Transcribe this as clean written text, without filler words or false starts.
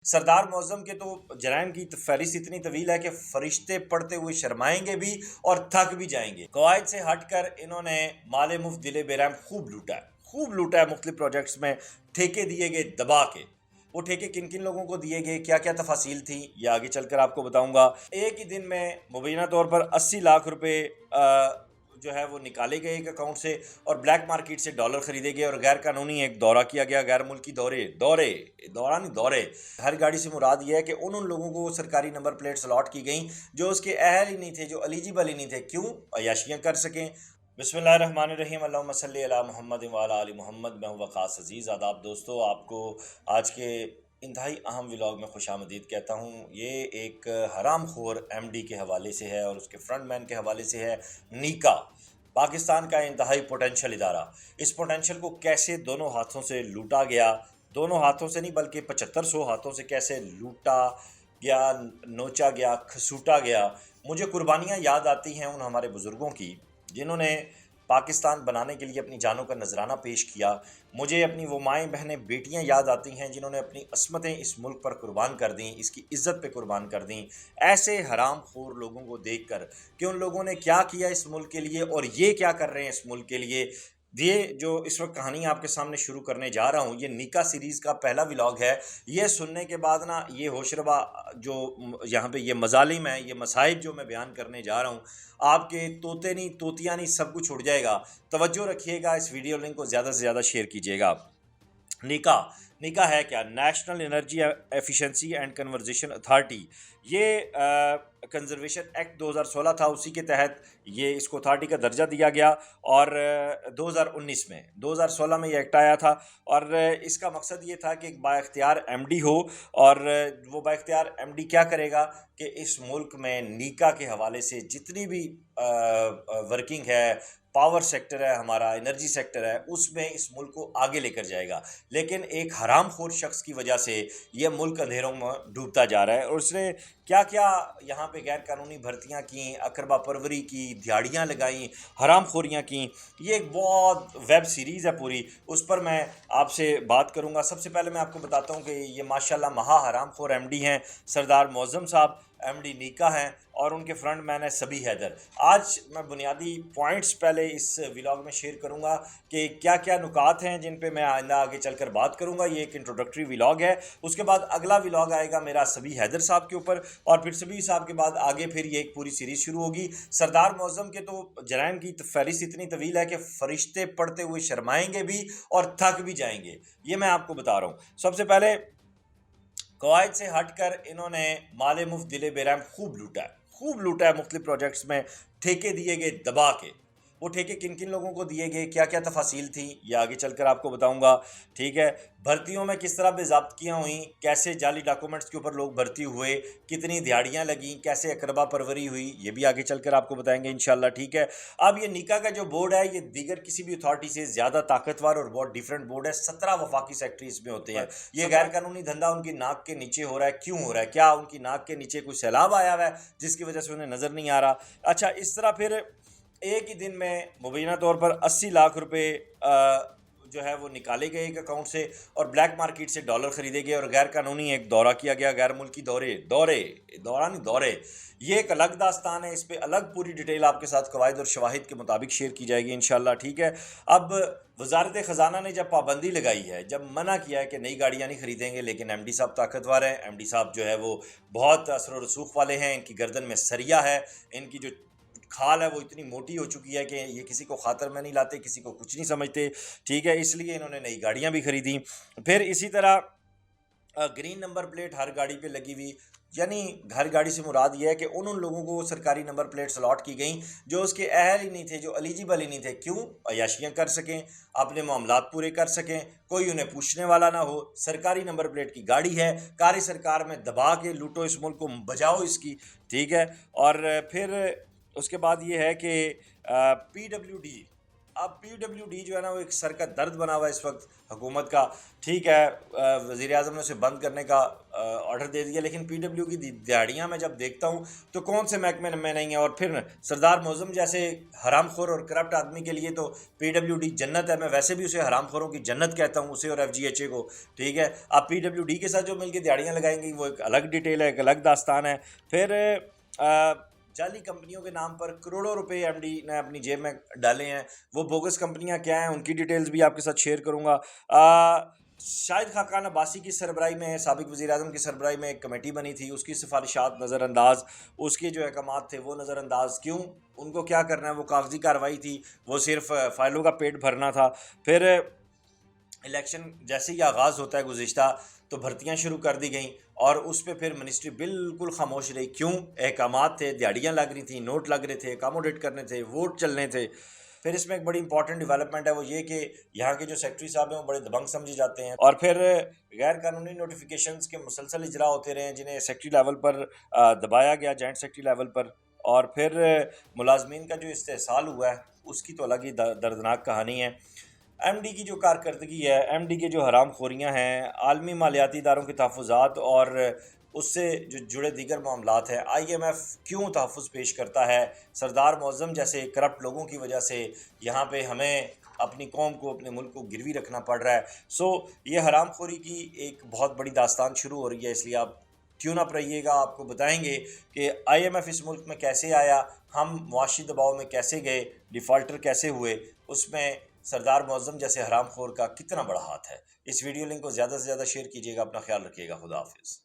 सरदार मौज़म के तो जराइम की फ़हरिस्त इतनी तवील है कि फ़रिश्ते पढ़ते हुए शर्माएंगे भी और थक भी जाएंगे। कवायद से हटकर इन्होंने माले मुफ्त दिले बेरहम खूब लूटा है मुख्तलिफ प्रोजेक्ट्स में, ठेके दिए गए दबा के। वो ठेके किन किन लोगों को दिए गए, क्या क्या तफासिल थी, ये आगे चलकर आपको बताऊंगा। एक ही दिन में मुबैना तौर पर 80 लाख रुपए जो है वो निकाले गए एक अकाउंट से और ब्लैक मार्केट से डॉलर खरीदे गए और गैर कानूनी एक दौरा किया गया, गैर मुल्की दौरे। हर गाड़ी से मुराद ये है कि उन लोगों को सरकारी नंबर प्लेट्स अलॉट की गई जो उसके अहल ही नहीं थे, जो एलिजिबल ही नहीं थे, क्यों अयाशियाँ कर सकें। बिस्मिल्लाहिर्रहमानिर्रहीम, अल्लाहुम्मा सल्ली अला मुहम्मद व अला आलि मुहम्मद। मैं हूं वक़ास अज़ीज़। आदाब दोस्तों, आपको आज के इंतहाई अहम व्लॉग में खुशामदीद कहता हूं। ये एक हराम खोर एमडी के हवाले से है और उसके फ्रंटमैन के हवाले से है। नीका पाकिस्तान का इंतहाई पोटेंशियल इदारा। इस पोटेंशियल को कैसे दोनों हाथों से लूटा गया, दोनों हाथों से नहीं बल्कि 7500 हाथों से कैसे लूटा गया, नोचा गया, खसूटा गया। मुझे कुर्बानियाँ याद आती हैं उन हमारे बुज़ुर्गों की जिन्होंने पाकिस्तान बनाने के लिए अपनी जानों का नजराना पेश किया। मुझे अपनी वो माएँ बहनें बेटियां याद आती हैं जिन्होंने अपनी अस्मतें इस मुल्क पर कुर्बान कर दी, इसकी इज्जत पे कुर्बान कर दी। ऐसे हराम खोर लोगों को देखकर कि उन लोगों ने क्या किया इस मुल्क के लिए और ये क्या कर रहे हैं इस मुल्क के लिए, ये जो इस वक्त कहानी आपके सामने शुरू करने जा रहा हूँ, ये निका सीरीज़ का पहला व्लॉग है। ये सुनने के बाद ना ये होशरबा जो यहाँ पे ये मजालिम है, ये मसाइब जो मैं बयान करने जा रहा हूँ, आपके तोते नहीं तोतियाँ नहीं सब कुछ उड़ जाएगा। तवज्जो रखिएगा, इस वीडियो लिंक को ज़्यादा से ज़्यादा शेयर कीजिएगा। निका निका है क्या? National energy efficiency and conversation authority. ये कंजर्वेशन एक्ट 2016 था, उसी के तहत ये इसको अथॉरिटी का दर्जा दिया गया और 2016 में ये एक्ट आया था। और इसका मकसद ये था कि एक बाइख्तियार एमडी हो और वो बाइख्तियार एमडी क्या करेगा कि इस मुल्क में नीका के हवाले से जितनी भी वर्किंग है, पावर सेक्टर है, हमारा एनर्जी सेक्टर है, उसमें इस मुल्क को आगे लेकर जाएगा। लेकिन एक हरामखोर शख्स की वजह से ये मुल्क अंधेरों में डूबता जा रहा है और उसने क्या क्या यहाँ पे गैर कानूनी भर्तियाँ की, अकरबा परवरी की, दिहाड़ियाँ लगाई, हरामखोरियाँ की। ये एक बहुत वेब सीरीज़ है पूरी, उस पर मैं आपसे बात करूँगा। सबसे पहले मैं आपको बताता हूँ कि ये माशाल्लाह महा हरामखोर एमडी हैं सरदार मौज़म साहब, एमडी नीका हैं और उनके फ्रंट मैन है सबी हैदर। आज मैं बुनियादी पॉइंट्स पहले इस व्लॉग में शेयर करूंगा कि क्या क्या नुकात हैं जिन पे मैं आइंदा आगे चलकर बात करूंगा। ये एक इंट्रोडक्टरी व्लॉग है। उसके बाद अगला व्लॉग आएगा मेरा सबी हैदर साहब के ऊपर और फिर सबी साहब के बाद आगे फिर ये एक पूरी सीरीज़ शुरू होगी। सरदार मौज़म के तो जराइम की फ़हरिस्त इतनी तवील है कि फ़रिश्ते पढ़ते हुए शर्माएंगे भी और थक भी जाएंगे। ये मैं आपको बता रहा हूँ। सबसे पहले कवायद से हटकर इन्होंने माले मुफ्त दिले बेरहम खूब लूटा है मुख्तलिफ प्रोजेक्ट्स में, ठेके दिए गए दबा के। वो ठेके किन किन लोगों को दिए गए, क्या क्या तफासिल थी, ये आगे चलकर आपको बताऊंगा। ठीक है, भर्तियों में किस तरह बेज़ाब्तियाँ हुई, कैसे जाली डॉक्यूमेंट्स के ऊपर लोग भर्ती हुए, कितनी दिहाड़ियाँ लगीं, कैसे अकरबा परवरी हुई, ये भी आगे चलकर आपको बताएंगे इंशाल्लाह। ठीक है, अब ये निका का जो बोर्ड है ये दीगर किसी भी अथॉरिटी से ज़्यादा ताकतवर और बहुत डिफरेंट बोर्ड है। 17 वफाकी सेक्रेटरी इसमें होते हैं। ये गैर कानूनी धंधा उनकी नाक के नीचे हो रहा है। क्यों हो रहा है? क्या उनकी नाक के नीचे कोई सैलाब आया हुआ है जिसकी वजह से उन्हें नज़र नहीं आ रहा? अच्छा, इस तरह फिर एक ही दिन में मुबैना तौर पर 80 लाख रुपए जो है वो निकाले गए एक अकाउंट से और ब्लैक मार्केट से डॉलर खरीदे गए और गैर कानूनी एक दौरा किया गया, गैर मुल्की दौरे। ये एक अलग दास्तान है, इस पर अलग पूरी डिटेल आपके साथ कवायद और शवाहिद के मुताबिक शेयर की जाएगी इंशाल्लाह। ठीक है, अब वजारत ख़जाना ने जब पाबंदी लगाई है, जब मना किया है कि नई गाड़ियाँ नहीं खरीदेंगे, लेकिन एमडी साहब ताकतवर हैं, एमडी साहब जो है वो बहुत असर और रसूख वाले हैं, इनकी गर्दन में सरिया है, इनकी जो खाल है वो इतनी मोटी हो चुकी है कि ये किसी को खातर में नहीं लाते, किसी को कुछ नहीं समझते। ठीक है, इसलिए इन्होंने नई गाड़ियाँ भी खरीदी। फिर इसी तरह ग्रीन नंबर प्लेट हर गाड़ी पे लगी हुई, यानी हर गाड़ी से मुराद ये है कि उन लोगों को सरकारी नंबर प्लेट्स अलॉट की गई जो उसके अहल ही नहीं थे, जो एलिजिबल ही नहीं थे, क्यों अयाशियाँ कर सकें, अपने मामलात पूरे कर सकें, कोई उन्हें पूछने वाला ना हो। सरकारी नंबर प्लेट की गाड़ी है, कारी सरकार में दबा के लूटो इस मुल्क को, बजाओ इसकी। ठीक है, और फिर उसके बाद ये है कि पीडब्ल्यूडी अब PWD जो है ना वो एक सर का दर्द बना हुआ है इस वक्त हुकूमत का। ठीक है, वज़ीर आज़म ने उसे बंद करने का ऑर्डर दे दिया, लेकिन PW की दिहाड़ियाँ मैं जब देखता हूँ तो कौन से महकमे में नहीं है। और फिर सरदार मौज़म जैसे हरामखोर और करप्ट आदमी के लिए तो PWD जन्नत है। मैं वैसे भी उसे हरामखोरों की जन्नत कहता हूँ, उसे और FGHA को। ठीक है, आप PWD के साथ जो मिलकर दिहाड़ियाँ लगाएंगी वो एक अलग डिटेल है, एक अलग दास्तान है। फिर जाली कंपनियों के नाम पर करोड़ों रुपए एमडी ने अपनी जेब में डाले हैं। वो बोगस कंपनियां क्या हैं उनकी डिटेल्स भी आपके साथ शेयर करूंगा। शाहिद खाकान अब्बासी की सरबराही में, साबिक वज़ीर आज़म की सरबराही में एक कमेटी बनी थी, उसकी सिफारिशात नज़रअंदाज, उसके जो अहकामात थे वो नज़रअंदाज। क्यों? उनको क्या करना है, वो कागजी कार्रवाई थी, वो सिर्फ फाइलों का पेट भरना था। फिर इलेक्शन जैसे ही आगाज़ होता है गुज़िश्ता, तो भर्तियां शुरू कर दी गई और उस पर फिर मिनिस्ट्री बिल्कुल खामोश रही। क्यों? अहकामात थे, दिहाड़ियाँ लग रही थी, नोट लग रहे थे, अकामोडेट करने थे, वोट चलने थे। फिर इसमें एक बड़ी इंपॉर्टेंट डेवलपमेंट है, वो ये कि यहाँ के जो सेक्रेटरी साहब हैं वो बड़े दबंग समझे जाते हैं। और फिर गैर कानूनी नोटिफिकेशंस के मुसलसल इजरा होते रहे, जिन्हें सेक्रेटरी लेवल पर दबाया गया, जॉइंट सेक्रेटरी लेवल पर। और फिर मुलाजमीन का जो इस्तेहसाल हुआ है उसकी तो अलग ही दर्दनाक कहानी है। एमडी की जो कारकर्दगी है, एमडी के जो हराम खोरियाँ हैं, आलमी मालियाती इदारों के तहफ़्फ़ुज़ात और उससे जो जुड़े दीगर मामलात हैं, IMF क्यों तहफ़्फ़ुज़ पेश करता है? सरदार मौज़म जैसे करप्ट लोगों की वजह से यहाँ पे हमें अपनी कौम को, अपने मुल्क को गिरवी रखना पड़ रहा है। ये हराम खोरी की एक बहुत बड़ी दास्तान शुरू हो रही है, इसलिए आप ट्यून अप रहिएगा। आपको बताएंगे कि IMF इस मुल्क में कैसे आया, हम मुआशी दबाव में कैसे गए, डिफ़ॉल्टर कैसे हुए, उसमें सरदार मौज़म जैसे हरामखोर का कितना बड़ा हाथ है। इस वीडियो लिंक को ज़्यादा से ज़्यादा शेयर कीजिएगा। अपना ख्याल रखिएगा। खुदा हाफिज़।